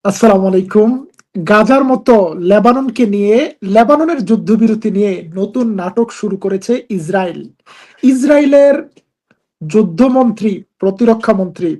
আসসালামু আলাইকুম। গাজার মতো লেবাননকে নিয়ে লেবাননের যুদ্ধবিরতি নিয়ে নতুন নাটক শুরু করেছে ইসরায়েল। ইসরায়েলের যুদ্ধমন্ত্রী, প্রতিরক্ষা মন্ত্রী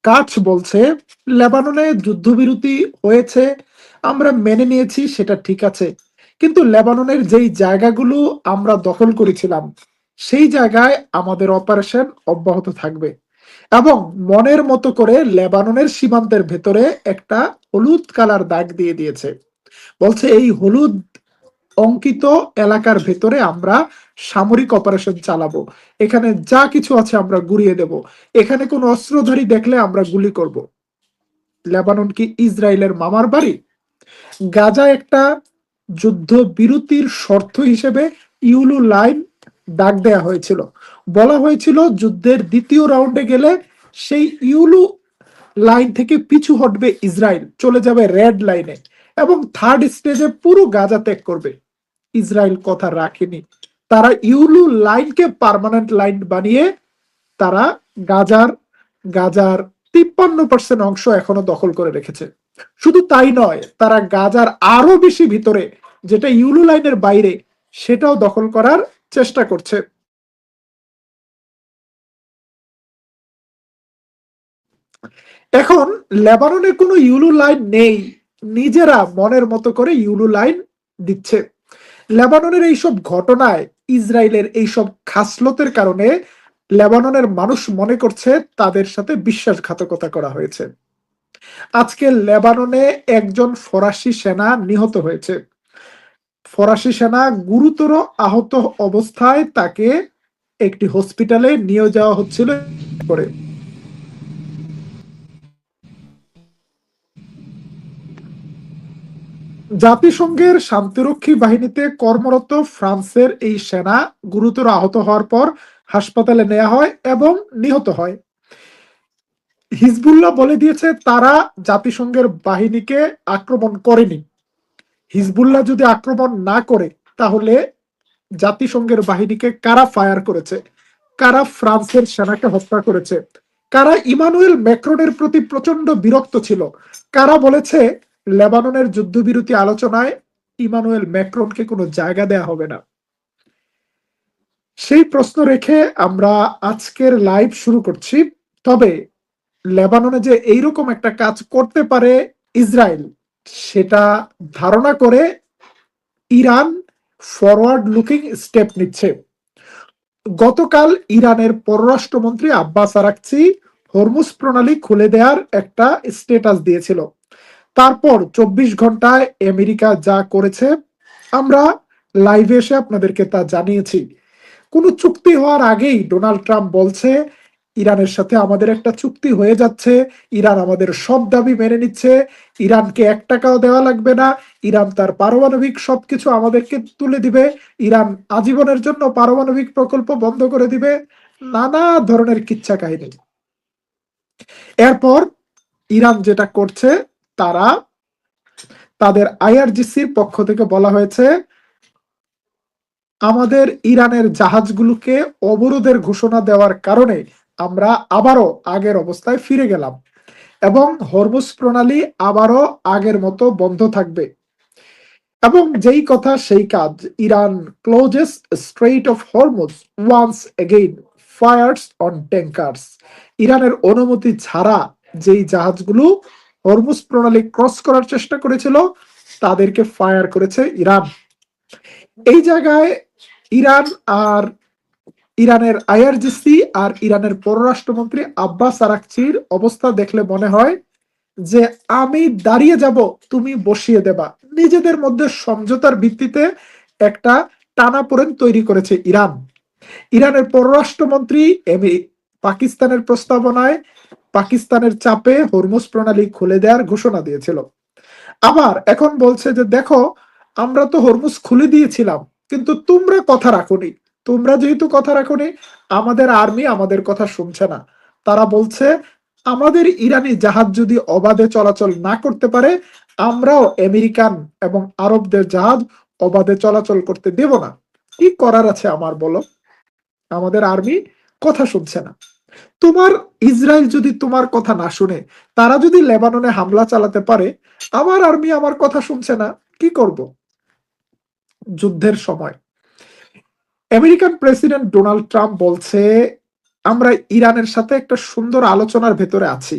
কাটস বলছে লেবাননে যুদ্ধবিরতি হয়েছে, আমরা মেনে নিয়েছি, সেটা ঠিক আছে। কিন্তু লেবাননের যেই জায়গাগুলো আমরা দখল করেছিলাম সেই জায়গায় আমাদের অপারেশন অব্যাহত থাকবে। এবং মনের মতো করে লেবাননের সীমান্তের ভেতরে একটা হলুদ কালার দাগ দিয়ে দিয়েছে। বলছে এই হলুদ অঙ্কিত এলাকার ভেতরে আমরা সামরিক অপারেশন চালাবো। এখানে যা কিছু আছে আমরা গুড়িয়ে দেব। এখানে কোনো অস্ত্রধারী দেখলে আমরা গুলি করব। লেবানন কি ইসরায়েলের মামার বাড়ি? গাজা একটা যুদ্ধ বিরতির শর্ত হিসেবে ইউলু লাইন ডাক দেয়া হয়েছিল। বলা হয়েছিল যুদ্ধের দ্বিতীয় রাউন্ডে গেলে সেই ইউলু লাইন থেকে পিছু হটবে ইসরায়েল, চলে যাবে রেড লাইনে এবং থার্ড স্টেজে পুরো গাজা ত্যাগ করবে। ইসরায়েল কথা রাখেনি। তারা ইউলু লাইনকে পার্মানেন্ট লাইন বানিয়ে তারা গাজার গাজার 53% অংশ এখনো দখল করে রেখেছে। শুধু তাই নয়, তারা গাজার আরো বেশি ভিতরে, যেটা ইউলু লাইনের বাইরে, সেটাও দখল করার চেষ্টা করছে। এখন লেবাননে কোনো ইউলু লাইন নেই, নিজেরা মনের মতো করে ইউলু লাইন দিচ্ছে। লেবাননের এইসব ঘটনায়, ইসরায়েলের এইসব খাসলতের কারণে লেবাননের মানুষ মনে করছে তাদের সাথে বিশ্বাসঘাতকতা করা হয়েছে। আজকে লেবাননে একজন ফরাসি সেনা নিহত হয়েছে। ফরাসি সেনা গুরুতর আহত অবস্থায় তাকে একটি হসপিটালে নিয়ে যাওয়া হচ্ছিল করে। জাতিসংঘের শান্তিরক্ষী বাহিনীতে কর্মরত ফ্রান্সের এই সেনা গুরুতর আহত হওয়ার পর হাসপাতালে নেওয়া হয় এবং নিহত হয়। হিজবুল্লাহ বলে দিয়েছে তারা জাতিসংঘের বাহিনীকে আক্রমণ করেনি। হিজবুল্লাহ যদি আক্রমণ না করে তাহলে জাতিসংঘের বাহিনীকে কারা ফায়ার করেছে, কারা ফ্রান্সের সেনাকে হত্যা করেছে, কারা ইমানুয়েল ম্যাক্রনের প্রতি প্রচন্ড বিরক্ত ছিল, কারা বলেছে লেবাননের যুদ্ধবিরতি আলোচনায় ইমানুয়েল ম্যাক্রনকে কোনো জায়গা দেয়া হবে না। সেই প্রশ্ন রেখে আমরা আজকের লাইভ শুরু করছি। তবে লেবাননে যে এইরকম একটা কাজ করতে পারে ইসরায়েল, সেটা ধারণা করে ইরান ফরওয়ার্ড লুকিং স্টেপ নিচ্ছে। গতকাল ইরানের পররাষ্ট্রমন্ত্রী আব্বাস আরাকচি হরমুজ প্রণালী খুলে দেওয়ার একটা স্ট্যাটাস দিয়েছিল। তারপর 24 ঘন্টায় আমেরিকা যা করেছে আমরা লাইভে এসে আপনাদেরকে তা জানিয়েছি। কোনো চুক্তি হওয়ার আগেই ডোনাল্ড ট্রাম্প বলছে ইরানের সাথে আমাদের একটা চুক্তি হয়ে যাচ্ছে, ইরান আমাদের সব দাবি মেনে নিচ্ছে, ইরানকে 1 টাকাও দেওয়া লাগবে না, ইরান তার পারমাণবিক সবকিছু আমাদেরকে তুলে দিবে, ইরান আজীবনের জন্য পারমাণবিক প্রকল্প বন্ধ করে দিবে, নানা ধরনের কিচ্ছা কাহিনী। এরপর ইরান যেটা করছে, তারা তাদের আইআরজিসির পক্ষ থেকে বলা হয়েছে আমাদের ইরানের জাহাজগুলোকে অবরোধের ঘোষণা দেওয়ার কারণে আমরা আবারও আগের অবস্থায় ফিরে গেলাম এবং হরমুজ প্রণালী আবারও আগের মতো বন্ধ থাকবে। এবং যেই কথা সেই কাজ, Iran closes strait of Hormuz once again fires on tankers. ইরানের অনুমতি ছাড়া যেই জাহাজগুলো হরমুজ প্রণালী ক্রস করার চেষ্টা করেছিল তাদেরকে ফায়ার করেছে ইরান। এই জায়গায় ইরান আর ইরানের আইআরজিসি আর ইরানের পররাষ্ট্রমন্ত্রী আব্বাস আরাকচির অবস্থা দেখলে মনে হয় যে আমি দাঁড়িয়ে যাব, তুমি বসিয়ে দেবা। নিজেদের মধ্যে সমঝোতার ভিত্তিতে একটা টানাপোড়েন তৈরি করেছে ইরান। ইরানের পররাষ্ট্রমন্ত্রী পাকিস্তানের প্রস্তাবনায়, পাকিস্তানের চাপে হরমুজ প্রণালী খুলে দেওয়ার ঘোষণা দিয়েছিল। আবার এখন বলছে যে দেখো, আমরা তো হরমুজ খুলে দিয়েছিলাম কিন্তু তোমরা কথা রাখোনি। তোমরা যেহেতু কথা রাখোনি, আমাদের আর্মি আমাদের কথা শুনছে না। তারা বলছে আমাদের ইরানি জাহাজ যদি অবাধে চলাচল না করতে পারে, আমরাও আমেরিকান এবং আরবদের জাহাজ অবাধে চলাচল করতে দেব না। কি করার আছে আমার বলো? আমাদের আর্মি কথা শুনছে না। তোমার ইসরায়েল যদি তোমার কথা না শুনে, তারা যদি লেবাননে হামলা চালাতে পারে, আমার আর্মি আমার কথা শুনছে না, কি করব? যুদ্ধের সময় আমেরিকান প্রেসিডেন্ট ডোনাল্ড ট্রাম্প বলছে, আমরা ইরানের সাথে একটা সুন্দর আলোচনার ভেতরে আছি।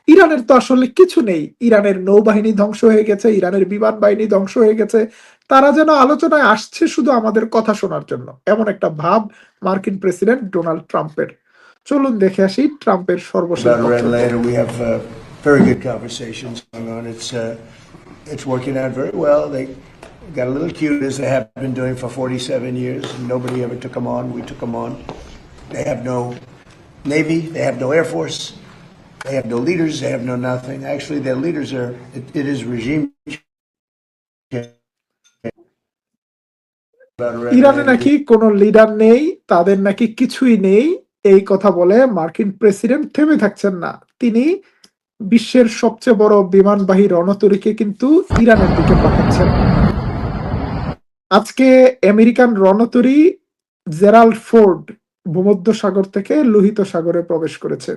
ইরানের তো আসলে কিছু নেই, ইরানের নৌবাহিনী ধ্বংস হয়ে গেছে, ইরানের বিমান বাহিনী ধ্বংস হয়ে গেছে, তারা যেন আলোচনায় আসছে শুধু আমাদের কথা শোনার জন্য, এমন একটা ভাব মার্কিন প্রেসিডেন্ট ডোনাল্ড ট্রাম্পের। চলুন দেখে আসি ট্রাম্পের সর্বশেষ About Iran বক্তব্য। later. We have very good conversations going on. It's working out very well. They got a little cute as they have been doing for 47 years. Nobody ever took them on. We took them on. They have no Navy. They have no Air Force. They have no leaders. They have no nothing. Actually, their leaders are, it is regime change. About Iran ইরানে later. নাকি কোনো leader নেই, তাদের নাকি কিছুই নেই, এই কথা বলে মার্কিন প্রেসিডেন্ট থেমে থাকছেন না। তিনি বিশ্বের সবচেয়ে বড় বিমানবাহী রণতরীকে কিন্তু ইরানের দিকে পাঠাচ্ছেন। আজকে আমেরিকান রণতরী জেরাল্ড ফোর্ড ভূমধ্য সাগর থেকে লোহিত সাগরে প্রবেশ করেছে।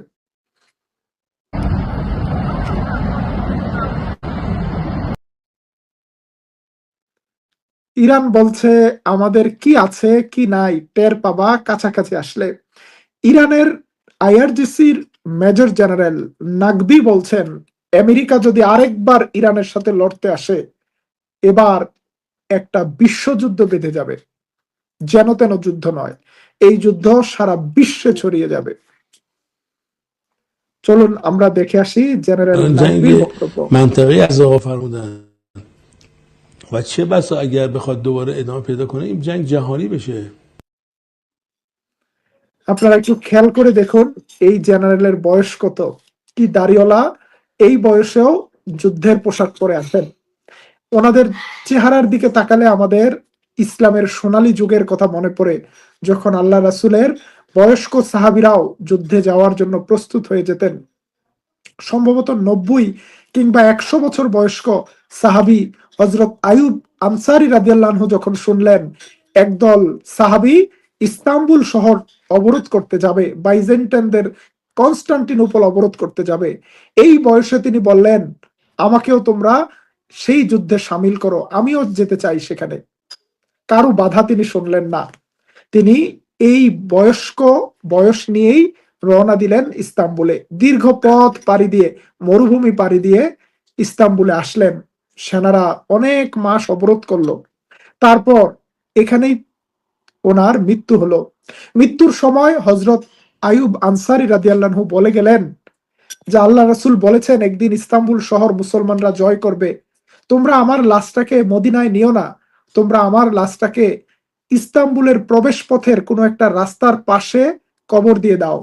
ইরান বলছে, আমাদের কি আছে কি নাই টের পাবা কাছাকাছি আসলে। ইরানের আইআরজিসির মেজর জেনারেল নাকবি বলছেন, আমেরিকা যদি আরেকবার ইরানের সাথে লড়তে আসে, এবার একটা বিশ্বযুদ্ধ বেঁধে যাবে, যেন তেন যুদ্ধ নয়, এই যুদ্ধ সারা বিশ্বে ছড়িয়ে যাবে। চলুন আমরা দেখে আসি জেনারেল নাকবির বক্তব্য। منطقی از آقا فرمودن و چه بسا اگر بخواد دوباره ادامه پیدا کنه این جنگ جهانی بشه. আপনারা একটু খেয়াল করে দেখুন এই জেনারেলের বয়স কত, কি দাড়িওয়ালা, এই বয়সেও যুদ্ধের পোশাক পরে আছেন। ওনাদের চেহারার দিকে তাকালে আমাদের ইসলামের সোনালী যুগের কথা মনে পড়ে, যখন আল্লাহ রাসূলের বয়স্ক সাহাবীরাও যুদ্ধে যাওয়ার জন্য প্রস্তুত হয়ে যেতেন। সম্ভবত 90 কিংবা 100 বছর বয়স্ক সাহাবী হযরত আইয়ুব আনসারী রাদিয়াল্লাহু আনহু যখন শুনলেন একদল সাহাবী ইস্তাম্বুল শহর অবরোধ করতে যাবে, বাইজেন্টাইনদের কনস্টান্টিনোপল অবরোধ করতে যাবে, এই বয়সে তিনি বললেন, আমাকেও তোমরা সেই যুদ্ধে সামিল করো, আমিও যেতে চাই সেখানে। কারো বাধা তিনি শুনলেন না। তিনি এই বয়স নিয়েই রওনা দিলেন ইস্তাম্বুলে। দীর্ঘ পথ পাড়ি দিয়ে, মরুভূমি পাড়ি দিয়ে ইস্তাম্বুলে আসলেন। সেনারা অনেক মাস অবরোধ করলো, তারপর এখানেই ওনার মৃত্যু হলো। মৃত্যুর সময় হযরত আইয়ুব আনসারী রাদিয়াল্লাহু আনহু বলে গেলেন যে আল্লাহ রাসূল বলেছেন একদিন ইস্তাম্বুল শহর মুসলমানরা জয় করবে, তোমরা আমার লাশটাকে মদিনায় নিও না, তোমরা আমার লাশটাকে ইস্তাম্বুলের প্রবেশ পথের কোনো একটা রাস্তার পাশে কবর দিয়ে দাও,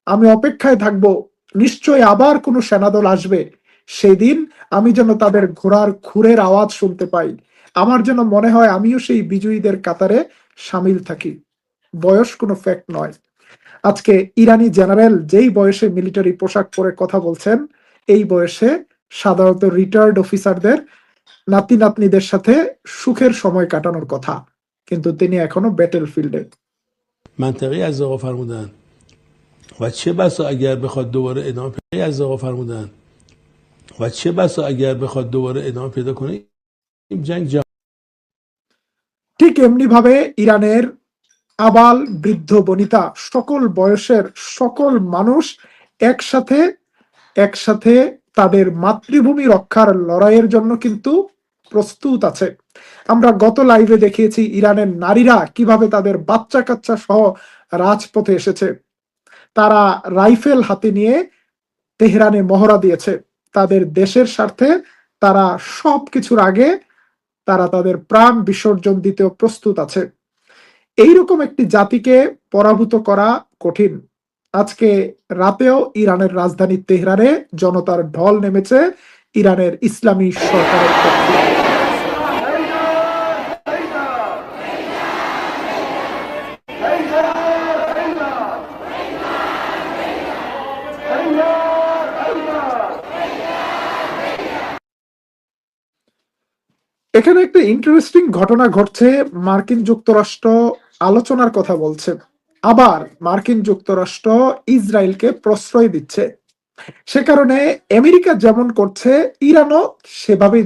আমি অপেক্ষায় থাকবো, নিশ্চয়ই আবার কোনো সেনাদল আসবে, সেই দিন আমি যেন তাদের ঘোড়ার খুরের আওয়াজ শুনতে পাই, আমার যেন মনে হয় আমিও সেই বিজয়ীদের কাতারে সামিল থাকি। বয়স কোনো ফ্যাক্ট নয়। আজকে ইরানি জেনারেল যেই বয়সে মিলিটারি পোশাক পরে কথা বলছেন, এই বয়সে সাধারণত রিটায়ার্ড অফিসারদের নাতি নাতনিদের সাথে সুখের সময় কাটানোর কথা, কিন্তু তিনি এখনো ব্যাটেল ফিল্ডে। منطقی از آقا فرمودن و چه بسا اگر بخواد دوباره ادامه پیدا کنه این جنگ جهانی. ঠিক এমনি ভাবে ইরানের আবাল বৃদ্ধ বনিতা সকল বয়সের সকল মানুষ একসাথে একসাথে তাদের মাতৃভূমি রক্ষার লড়াইয়ের জন্য কিন্তু প্রস্তুত আছে। আমরা গত লাইভে দেখিয়েছি ইরানের নারীরা কিভাবে তাদের বাচ্চা কাচ্চা সহ রাজপথে এসেছে, তারা রাইফেল হাতে নিয়ে তেহরানে মহড়া দিয়েছে, তাদের দেশের স্বার্থে তারা সবকিছুর আগে তারা তাদের প্রাণ বিসর্জন দিতেও প্রস্তুত আছে। এইরকম একটি জাতিকে পরাভূত করা কঠিন। আজকে রাতেও ইরানের রাজধানী তেহরানে জনতার ঢল নেমেছে ইরানের ইসলামী সরকারের পক্ষে। এখানে একটা ইন্টারেস্টিং ঘটনা ঘটছে। মার্কিন যুক্তরাষ্ট্র আলোচনার কথা বলছে। আবার মার্কিন যুক্তরাষ্ট্র ইসরায়েলকে প্রশ্রয় দিচ্ছে। সে কারণে আমেরিকা যেমন করছে, ইরানও সেভাবেই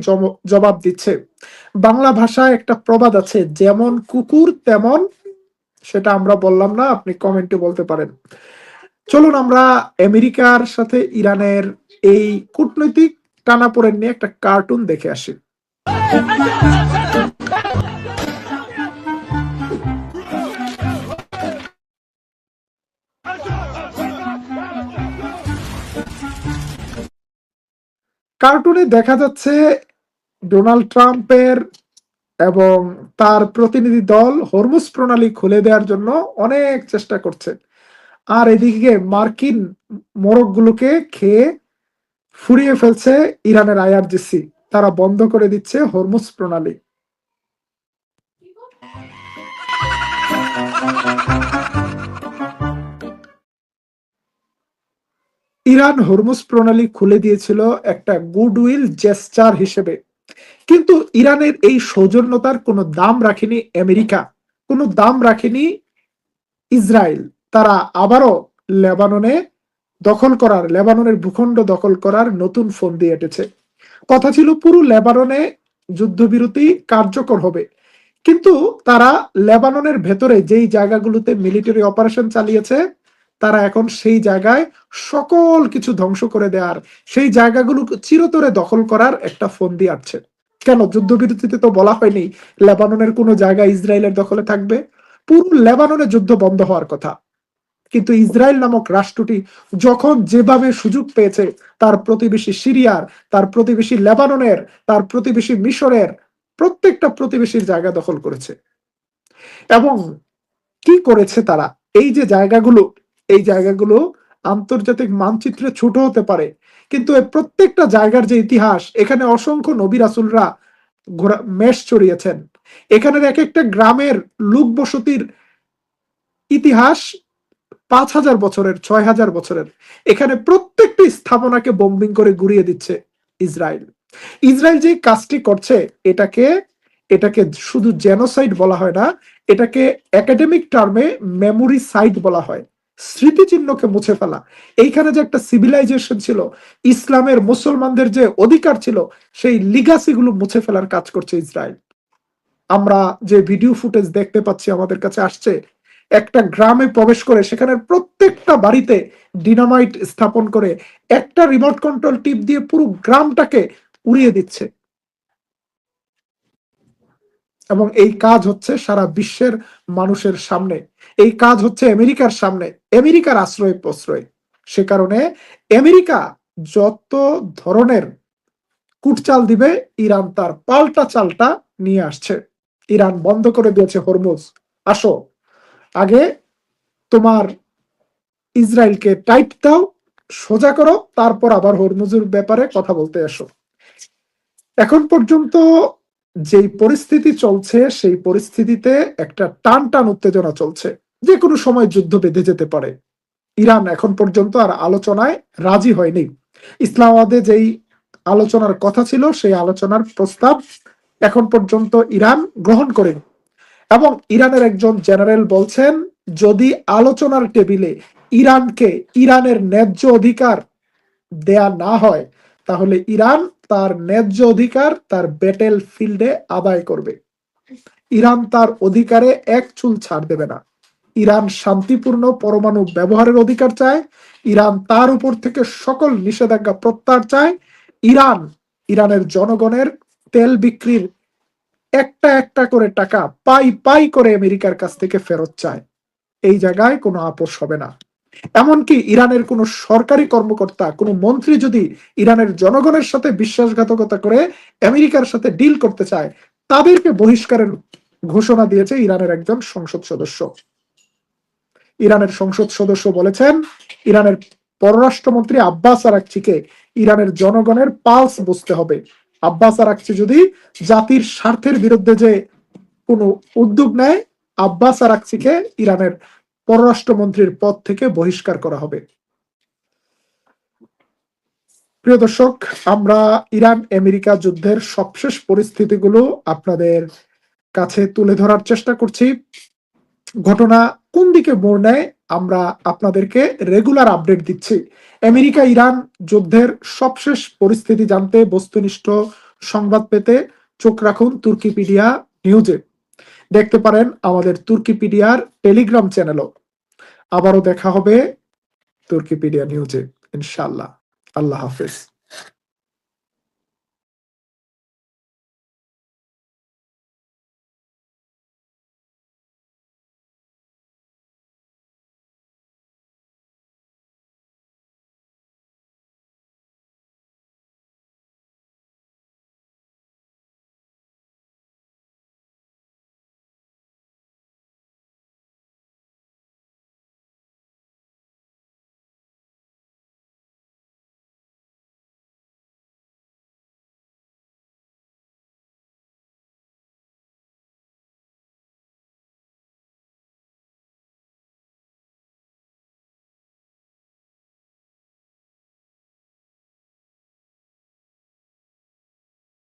জবাব দিচ্ছে। বাংলা ভাষায় একটা প্রবাদ আছে, যেমন কুকুর তেমন, সেটা আমরা বললাম না, আপনি কমেন্টে বলতে পারেন। চলুন আমরা আমেরিকার সাথে ইরানের এই কূটনৈতিক টানাপোড়েন নিয়ে একটা কার্টুন দেখে আসি। কার্টুনে দেখা যাচ্ছে ডোনাল্ড ট্রাম্পের এবং তার প্রতিনিধি দল হরমুজ প্রণালী খুলে দেওয়ার জন্য অনেক চেষ্টা করছে, আর এদিকে মার্কিন মোড়কগুলোকে খেয়ে ফুরিয়ে ফেলছে ইরানের আইআরজিসি, তারা বন্ধ করে দিচ্ছে হরমুজ প্রণালী। ইরান হরমুজ প্রণালী খুলে দিয়েছিল একটা গুডউইল জেস্টার হিসেবে, কিন্তু ইরানের এই সৌজন্যতার কোনো দাম রাখেনি আমেরিকা, কোনো দাম রাখেনি ইসরায়েল। তারা আবারও লেবাননে লেবাননের ভূখণ্ড দখল করার নতুন ফন্দি এঁটেছে। কথা ছিল পুরো লেবাননে যুদ্ধবিরতি কার্যকর হবে, কিন্তু তারা লেবাননের ভেতরে যেই জায়গাগুলোতে মিলিটারি অপারেশন চালিয়েছে, তারা এখন সেই জায়গায় সকল কিছু ধ্বংস করে দেওয়ার, সেই জায়গাগুলো চিরতরে দখল করার একটা ফন্দি আটছে। কেন, যুদ্ধবিরতিতে তো বলা হয়নি লেবাননের কোনো জায়গা ইসরায়েলের দখলে থাকবে। পুরো লেবাননে যুদ্ধ বন্ধ হওয়ার কথা, কিন্তু ইসরায়েল নামক রাষ্ট্রটি যখন যেভাবে সুযোগ পেয়েছে, তার প্রতিবেশী সিরিয়ার, তার প্রতিবেশী লেবাননের, তার প্রতিবেশী মিশরের প্রত্যেকটা প্রতিবেশীর জায়গা দখল করেছে। এবং কি করেছে তারা, এই জায়গাগুলো আন্তর্জাতিক মানচিত্রে ছোট হতে পারে, কিন্তু এই প্রত্যেকটা জায়গার যে ইতিহাস, এখানে অসংখ্য নবী রাসূলরা মেষ চড়িয়েছেন। এখানের এক একটা গ্রামের লোক বসতির ইতিহাস 5,000 বছরের, 6,000 বছরের। এখানে প্রত্যেকটি স্থাপনাকে বোম্বিং করে গুড়িয়ে দিচ্ছে ইসরায়েল। ইসরায়েল যে কাজটি করছে, এটাকে এটাকে শুধু জেনোসাইড বলা হয় না, এটাকে একাডেমিক টার্মে মেমোরি সাইট বলা হয়, স্মৃতিচিহ্নকে মুছে ফেলা। এইখানে যে একটা সিভিলাইজেশন ছিল, ইসলামের, মুসলমানদের যে অধিকার ছিল, সেই লিগাসি গুলো মুছে ফেলার কাজ করছে ইসরায়েল। আমরা যে ভিডিও ফুটেজ দেখতে পাচ্ছি আমাদের কাছে আসছে, একটা গ্রামে প্রবেশ করে সেখানের প্রত্যেকটা বাড়িতে ডিনামাইট স্থাপন করে একটা রিমোট কন্ট্রোল টিপ দিয়ে পুরো গ্রামটাকে উড়িয়ে দিচ্ছে। এবং এই কাজ হচ্ছে সারা বিশ্বের মানুষের সামনে, এই কাজ হচ্ছে আমেরিকার সামনে, আমেরিকার আশ্রয় প্রশ্রয়। সে কারণে আমেরিকা যত ধরনের কুটচাল দিবে, ইরান তার পাল্টা চালটা নিয়ে আসছে। ইরান বন্ধ করে দিয়েছে হরমুজ, আসো আগে তোমার ইসরায়েলকে টাইট দাও, সোজা করো, তারপর আবার হরমুজের ব্যাপারে কথা বলতে এসো। এখন পর্যন্ত যেই পরিস্থিতি চলছে, সেই পরিস্থিতিতে একটা টান টান উত্তেজনা চলছে, যে কোনো সময় যুদ্ধ বেঁধে যেতে পারে। ইরান এখন পর্যন্ত আর আলোচনায় রাজি হয়নি। ইসলামাবাদে যেই আলোচনার কথা ছিল, সেই আলোচনার প্রস্তাব এখন পর্যন্ত ইরান গ্রহণ করেনি। এবং ইরানের একজন জেনারেল বলছেন, যদি আলোচনার টেবিলে ইরানকে ইরানের ন্যায্য অধিকার দেয়া না হয়, তাহলে ইরান তার ন্যায্য অধিকার তার ব্যাটেল ফিল্ডে আদায় করবে। ইরান তার অধিকারে এক চুল ছাড় দেবে না। ইরান শান্তিপূর্ণ পরমাণু ব্যবহারের অধিকার চায়, ইরান তার উপর থেকে সকল নিষেধাজ্ঞা প্রত্যাহার চায়, ইরানের জনগণের তেল বিক্রির একটা একটা করে টাকা পাই পাই করে আমেরিকার কাছ থেকে ফেরত চায়। এই জায়গায় কোনো আপোষ হবে না। এমনকি ইরানের কোন সরকারি কর্মকর্তা, কোন মন্ত্রী যদি ইরানের জনগণের সাথে বিশ্বাসঘাতকতা করে আমেরিকার সাথে ডিল করতে চায়, তাদেরকে বহিষ্কারের ঘোষণা দিয়েছে ইরানের একজন সংসদ সদস্য। ইরানের সংসদ সদস্য বলেছেন, ইরানের পররাষ্ট্রমন্ত্রী আব্বাস আরাকচিকে ইরানের জনগণের পালস বুঝতে হবে। আব্বাস আরাকচি যদি জাতির স্বার্থের বিরুদ্ধে যে কোনো উদ্যোগ নেয়, আব্বাস আরাকচিকে ইরানের পররাষ্ট্রমন্ত্রীর পদ থেকে বহিষ্কার করা হবে। প্রিয় দর্শক, আমরা ইরান আমেরিকা যুদ্ধের সবশেষ পরিস্থিতিগুলো আপনাদের কাছে তুলে ধরার চেষ্টা করছি। ঘটনা কোন দিকে মোড় নেয় আমরা আপনাদেরকে রেগুলার আপডেট দিচ্ছি। আমেরিকা ইরান যুদ্ধের সবশেষ পরিস্থিতি জানতে, বস্তুনিষ্ঠ সংবাদ পেতে চোখ রাখুন তুর্কিপিডিয়া নিউজে। দেখতে পারেন আমাদের তুর্কিপিডিয়ার টেলিগ্রাম চ্যানেলও। আবারও দেখা হবে তুর্কিপিডিয়া নিউজে ইনশাআল্লাহ। আল্লাহ হাফেজ।